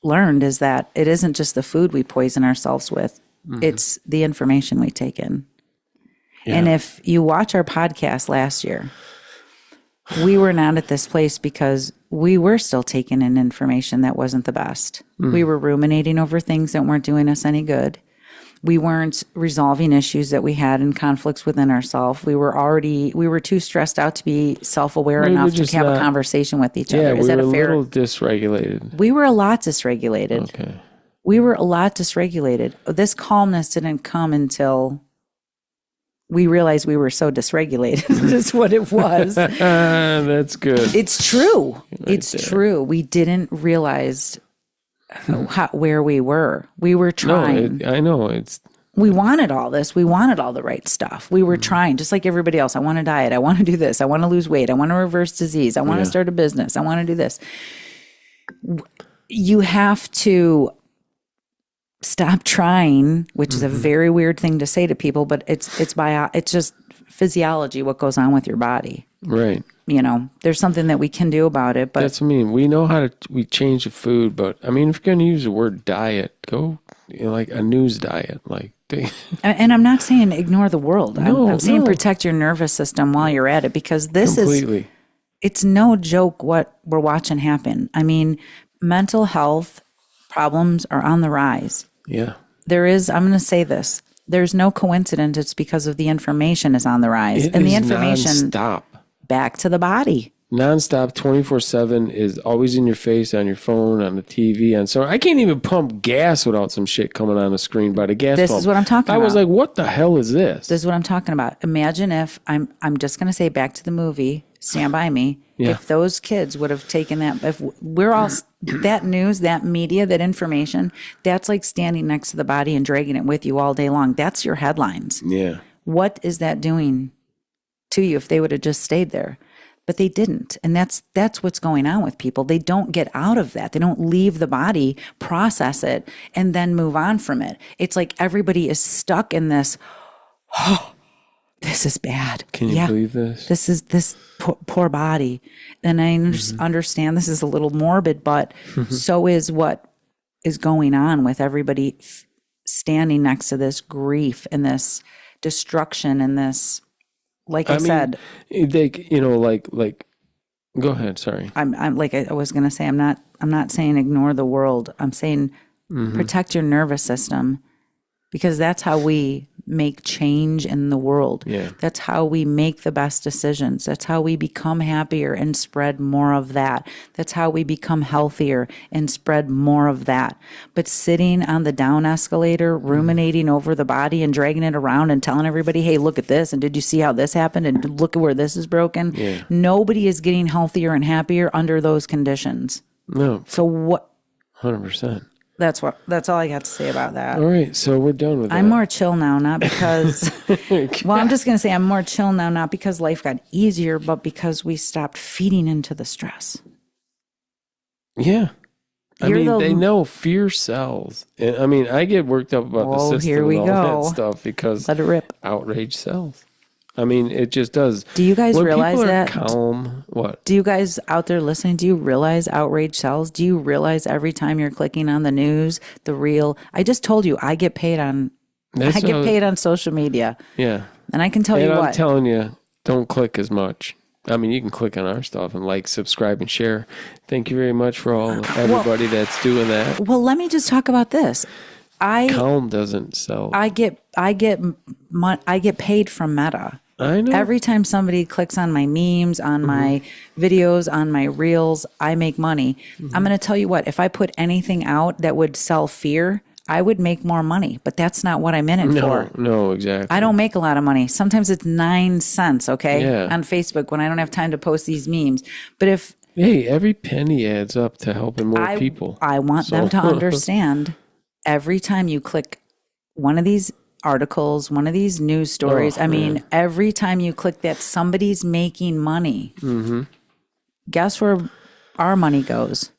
learned is that it isn't just the food we poison ourselves with. Mm-hmm. It's the information we take in. Yeah. And if you watch our podcast last year, we were not at this place because we were still taking in information that wasn't the best. Mm. We were ruminating over things that weren't doing us any good. We weren't resolving issues that we had in conflicts within ourselves. We were too stressed out to be self-aware enough to have a conversation with each other. Is that a fair? We were a little dysregulated. We were a lot dysregulated. Okay. We were a lot dysregulated. This calmness didn't come until we realized we were so dysregulated. That's what it was. That's good. It's true. It's true. We didn't realize where we were. We were trying. No, I know. We wanted all this. We wanted all the right stuff. We were trying, just like everybody else. I want to diet. I want to do this. I want to lose weight. I want to reverse disease. I want to start a business. I want to do this. You have to stop trying, which is a very weird thing to say to people, but it's just physiology, what goes on with your body. Right. You know, there's something that we can do about it. But that's what I mean. We know how to we change the food, but I mean, if you're going to use the word diet, go like a news diet, like. And I'm not saying ignore the world. I'm saying no. protect your nervous system while you're at it, because this Completely. it's no joke what we're watching happen. I mean, mental health problems are on the rise. Yeah. I'm going to say this. There's no coincidence. It's because of the information is on the rise. It and the is information nonstop. Back to the body. Nonstop, 24/7 is always in your face, on your phone, on the TV, and so I can't even pump gas without some shit coming on the screen by the gas pump. This is what I'm talking about. I was like, what the hell is this? This is what I'm talking about. Imagine if I'm just going to say back to the movie, Stand By Me. Yeah. If those kids would have taken that, if we're all, that news, that media, that information, that's like standing next to the body and dragging it with you all day long. That's your headlines. Yeah. What is that doing to you if they would have just stayed there? But they didn't. And that's what's going on with people. They don't get out of that. They don't leave the body, process it, and then move on from it. It's like everybody is stuck in this, oh, this is bad. Can you believe this? This is this poor body. And I understand this is a little morbid, but so is what is going on with everybody standing next to this grief and this destruction and this, like I said, they, like, go ahead. Sorry. I'm like I was going to say, I'm not saying ignore the world. I'm saying protect your nervous system, because that's how we make change in the world. Yeah. That's how we make the best decisions. That's how we become happier and spread more of that. That's how we become healthier and spread more of that. But sitting on the down escalator, ruminating over the body and dragging it around and telling everybody, hey, look at this. And did you see how this happened? And look at where this is broken. Yeah. Nobody is getting healthier and happier under those conditions. No. So what? 100%. That's all I got to say about that. All right, so we're done with that. I'm more chill now, not because, well, I'm just going to say I'm more chill now, not because life got easier, but because we stopped feeding into the stress. Yeah. They know fear sells. And, I get worked up about the system here we and all go. that stuff because Let it rip. outrage sells. It just does. Do you guys when realize people are that? Calm. What? Do you guys out there listening, do you realize outrage sells? Do you realize every time you're clicking on the news, the reel? I just told you, I get paid on social media. Yeah. And I can tell you what. I'm telling you, don't click as much. You can click on our stuff and like, subscribe, and share. Thank you very much for everybody that's doing that. Well, let me just talk about this. Calm doesn't sell. I get paid from Meta. I know. Every time somebody clicks on my memes, on my videos, on my reels, I make money. I'm going to tell you what, if I put anything out that would sell fear, I would make more money, but that's not what I'm in it for. No, exactly. I don't make a lot of money. Sometimes it's 9 cents, okay, Yeah. on Facebook when I don't have time to post these memes. But hey, every penny adds up to helping more people. I want them to understand every time you click one of these articles, one of these news stories, every time you click that, somebody's making money. Guess where our money goes?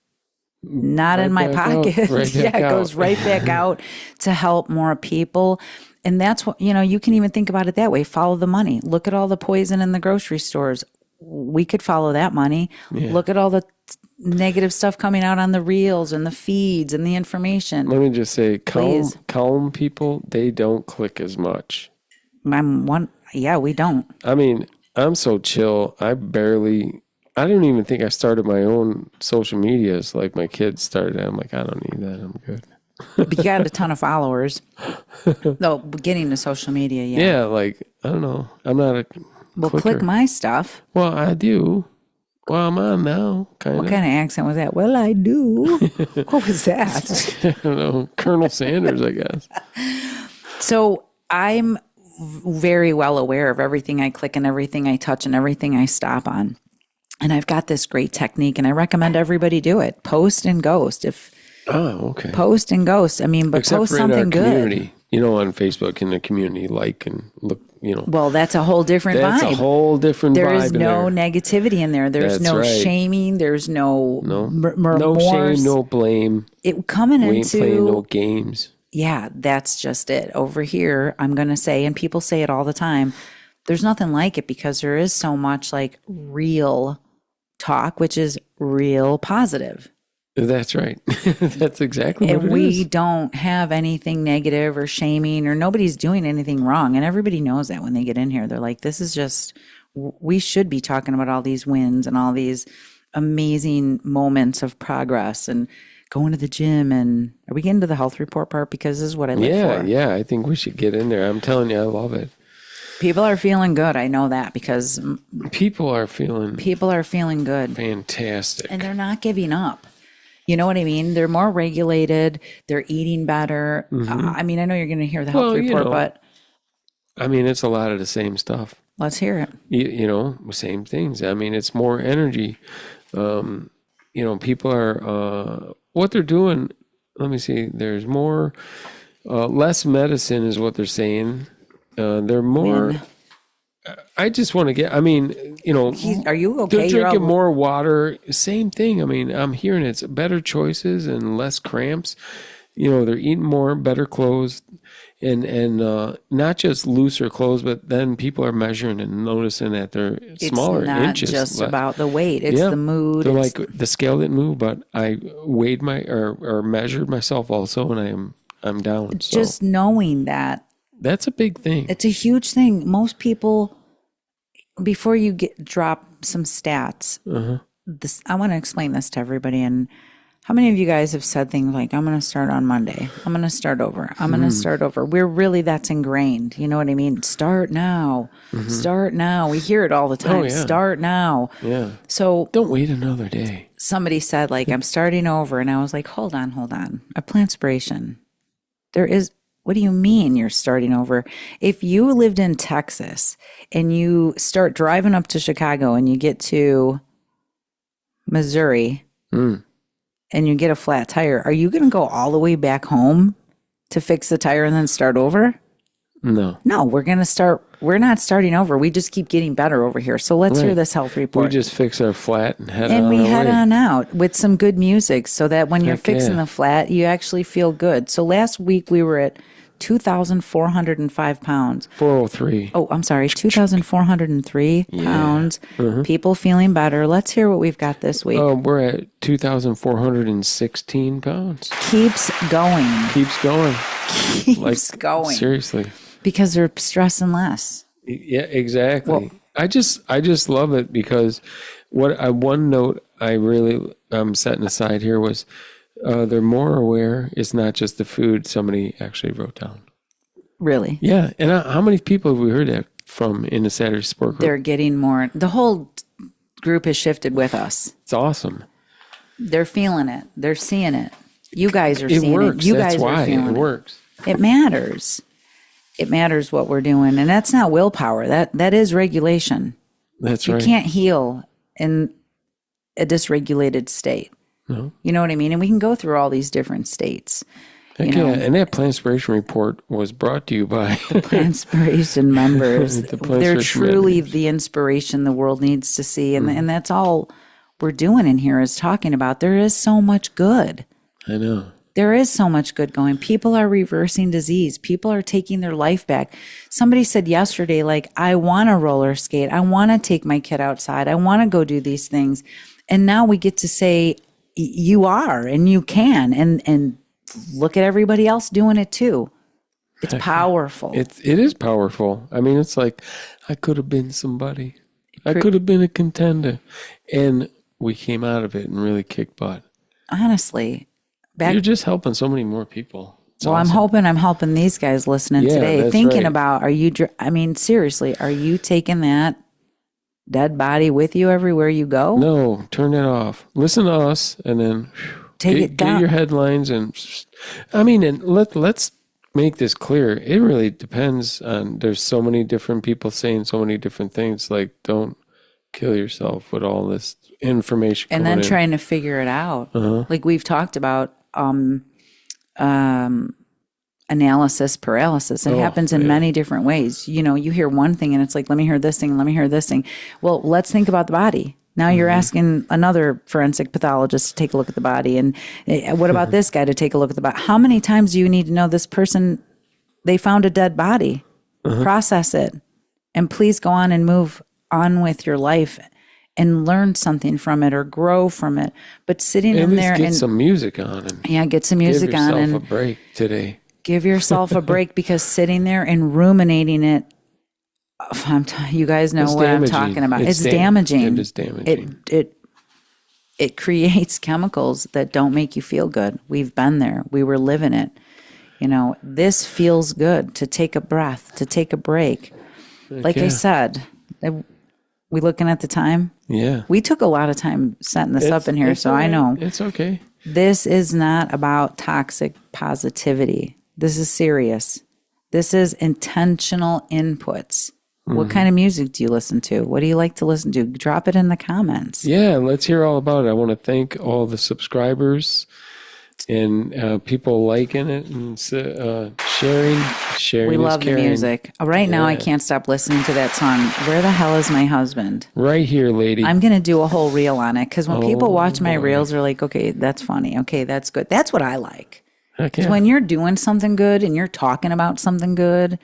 Not in my pocket. It goes right back out to help more people. And that's what, you can even think about it that way. Follow the money. Look at all the poison in the grocery stores. We could follow that money. Yeah. Look at all the negative stuff coming out on the reels and the feeds and the information. Let me just say, calm people, they don't click as much. We don't. I'm so chill. I don't even think I started my own social medias like my kids started. I'm like, I don't need that. I'm good. But you got a ton of followers. No, getting to social media, yeah. Yeah, I don't know. I'm not a clicker. Click my stuff. Well, I do. Well, I'm on now, kind of. What kind of accent was that? Well, I do. What was that? I don't know. Colonel Sanders, I guess. So I'm very well aware of everything I click and everything I touch and everything I stop on. And I've got this great technique, and I recommend everybody do it. Post and ghost. Okay. Post and ghost. But except post for something in our good. Community. On Facebook in the community, and look, Well, that's a whole different vibe. That's a whole different vibe. There is no negativity in there. There's no shaming. There's no remorse. No shame, no blame. We ain't playing no games. Yeah, that's just it. Over here, I'm going to say, and people say it all the time, there's nothing like it because there is so much like real talk, which is real positive. That's right. That's exactly what it is. And we don't have anything negative or shaming, or nobody's doing anything wrong. And everybody knows that when they get in here. They're like, this is just, we should be talking about all these wins and all these amazing moments of progress and going to the gym. And are we getting to the health report part? Because this is what I live for. Yeah. I think we should get in there. I'm telling you, I love it. People are feeling good. I know that because people are feeling good. Fantastic. And they're not giving up. You know what I mean? They're more regulated. They're eating better. I mean, I know you're going to hear the health report, but I mean, it's a lot of the same stuff. Let's hear it. You know, same things. I mean, it's more energy. You know, people are, what they're doing, let me see, there's more, less medicine is what they're saying. They're more, I just want to get, I mean, you know, are you okay? They're drinking more water. Same thing. I mean, I'm hearing it's better choices and less cramps. You know, they're eating more, better clothes, and not just looser clothes, but then people are measuring and noticing that they're smaller inches. It's not just about the weight; it's the mood. They're like the scale didn't move, but I weighed or measured myself also, and I'm down. Just knowing that. That's a big thing. It's a huge thing. Most people, before you drop some stats, I want to explain this to everybody. And how many of you guys have said things like, I'm going to start on Monday. I'm going to start over. I'm going to start over. That's ingrained. You know what I mean? Start now. Start now. We hear it all the time. Start now. Yeah. So don't wait another day. Somebody said like, I'm starting over. And I was like, hold on. A Plantspiration. What do you mean you're starting over? If you lived in Texas and you start driving up to Chicago and you get to Missouri and you get a flat tire, are you going to go all the way back home to fix the tire and then start over? No, we're not starting over. We just keep getting better over here. So let's hear this health report. We just fix our flat and head on out with some good music so that when you're fixing the flat, you actually feel good. So last week we were at 2,405 pounds. 403. Oh, I'm sorry. 2,403 pounds. People feeling better. Let's hear what we've got this week. We're at 2,416 pounds. Keeps going. Keeps going. Seriously. Because they're stressing less. Yeah, exactly. Well, I just love it because one note I'm setting aside here was they're more aware. It's not just the food somebody actually wrote down. Really? Yeah. And how many people have we heard that from in the Saturday Sport Group? They're getting more. The whole group has shifted with us. It's awesome. They're feeling it. They're seeing it. You guys are seeing it. You guys are feeling it. It works. It matters. It matters what we're doing. And that's not willpower. That is regulation. That's right. You can't heal in a dysregulated state. No. You know what I mean? And we can go through all these different states. And that Plantspiration report was brought to you by the Plantspiration members. They're truly the inspiration the world needs to see. And that's all we're doing in here is talking about. There is so much good. I know. There is so much good going. People are reversing disease. People are taking their life back. Somebody said yesterday, like, I want to roller skate. I want to take my kid outside. I want to go do these things. And now we get to say, you are and you can. And look at everybody else doing it too. It's powerful. It is powerful. I mean, it's like, I could have been somebody. I could have been a contender. And we came out of it and really kicked butt. Honestly. You're just helping so many more people. It's awesome. I'm helping these guys listening today, thinking about, seriously, are you taking that dead body with you everywhere you go? No, turn it off. Listen to us and then get your headlines. And let's make this clear. It really depends on, there's so many different people saying so many different things. Like, don't kill yourself with all this information. And then trying to figure it out. Like we've talked about, analysis paralysis. It happens in many different ways. You know, you hear one thing and it's like, let me hear this thing, let me hear this thing. Well, let's think about the body. Now you're asking another forensic pathologist to take a look at the body. And what about this guy to take a look at the body? How many times do you need to know this person, they found a dead body? Process it. And please go on and move on with your life and learn something from it or grow from it. But sitting in there get and some music on and get some music on and give yourself a break today. Give yourself a break because sitting there and ruminating it, you guys know what I'm talking about. It's damaging. It is damaging. It creates chemicals that don't make you feel good. We've been there. We were living it. This feels good to take a breath, to take a break. Like I said, we looking at the time? Yeah. We took a lot of time setting this up in here, so I know. It's okay. This is not about toxic positivity. This is serious. This is intentional inputs. What kind of music do you listen to? What do you like to listen to? Drop it in the comments. Yeah, let's hear all about it. I want to thank all the subscribers and people liking it and sharing. We love the music. Right now, I can't stop listening to that song. Where the hell is my husband? Right here, lady. I'm going to do a whole reel on it because when people watch my reels, they're like, okay, that's funny. Okay, that's good. That's what I like. Because when you're doing something good and you're talking about something good,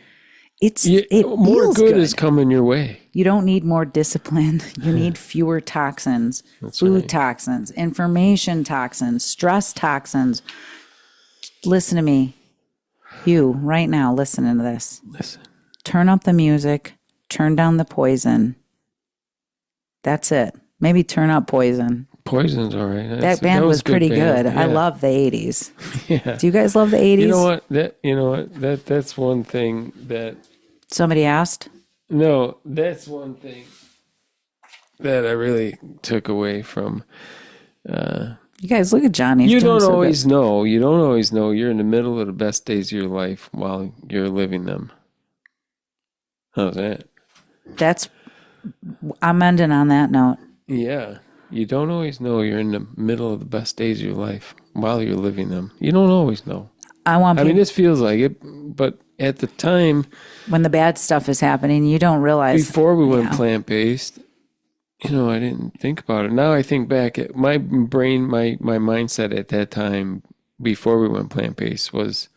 it more feels good is coming your way. You don't need more discipline. You need fewer toxins, food toxins, information toxins, stress toxins. Listen to me. You, right now, listening to this. Listen. Turn up the music. Turn down the poison. That's it. Maybe turn up Poison. Poison's all right. That band was pretty good. Yeah. I love the 80s. Yeah. Do you guys love the 80s? You know what? That's one thing that somebody asked? No, that's one thing that I really took away from you guys look at Johnny. You don't always know. You don't always know. You're in the middle of the best days of your life while you're living them. How's that? I'm ending on that note. Yeah. You don't always know you're in the middle of the best days of your life while you're living them. You don't always know. I mean, this feels like it, but at the time... when the bad stuff is happening, you don't realize... Before we went plant-based, I didn't think about it. Now I think back at my brain, my mindset at that time, before we went plant-based, was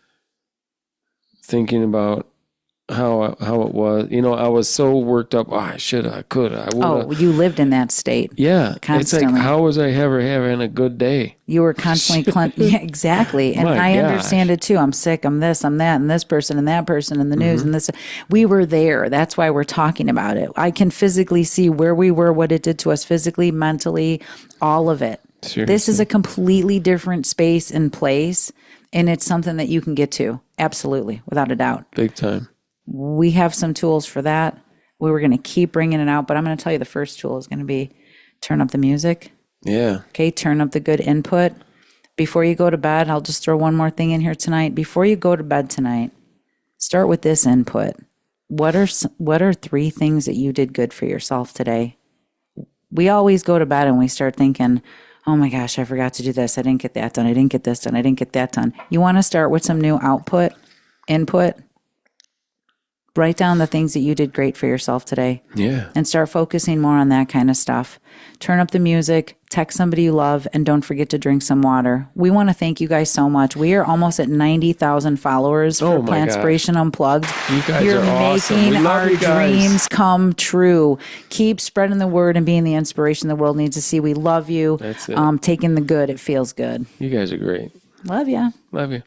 thinking about how it was. I was so worked up. Oh, I should have, I could have, I would have. Oh, you lived in that state. Yeah. Constantly. It's like, how was I ever having a good day? You were constantly yeah, exactly. And I understand it too. I'm sick, I'm this, I'm that, and this person and that person and the news and this. We were there. That's why we're talking about it. I can physically see where we were, what it did to us physically, mentally, all of it. Seriously. This is a completely different space and place, and it's something that you can get to. Absolutely, without a doubt. Big time. We have some tools for that. We were going to keep bringing it out, but I'm going to tell you the first tool is going to be turn up the music. Yeah. Okay, turn up the good input. Before you go to bed, I'll just throw one more thing in here tonight. Before you go to bed tonight, start with this input. What are 3 things that you did good for yourself today? We always go to bed and we start thinking, oh my gosh, I forgot to do this. I didn't get that done. I didn't get this done. I didn't get that done. You want to start with some new input. Write down the things that you did great for yourself today. Yeah. And start focusing more on that kind of stuff. Turn up the music, text somebody you love, and don't forget to drink some water. We want to thank you guys so much. We are almost at 90,000 followers for Plantspiration Unplugged. You guys You're are awesome. making our dreams come true. Keep spreading the word and being the inspiration the world needs to see. We love you. That's it. Taking the good. It feels good. You guys are great. Love ya. Love you.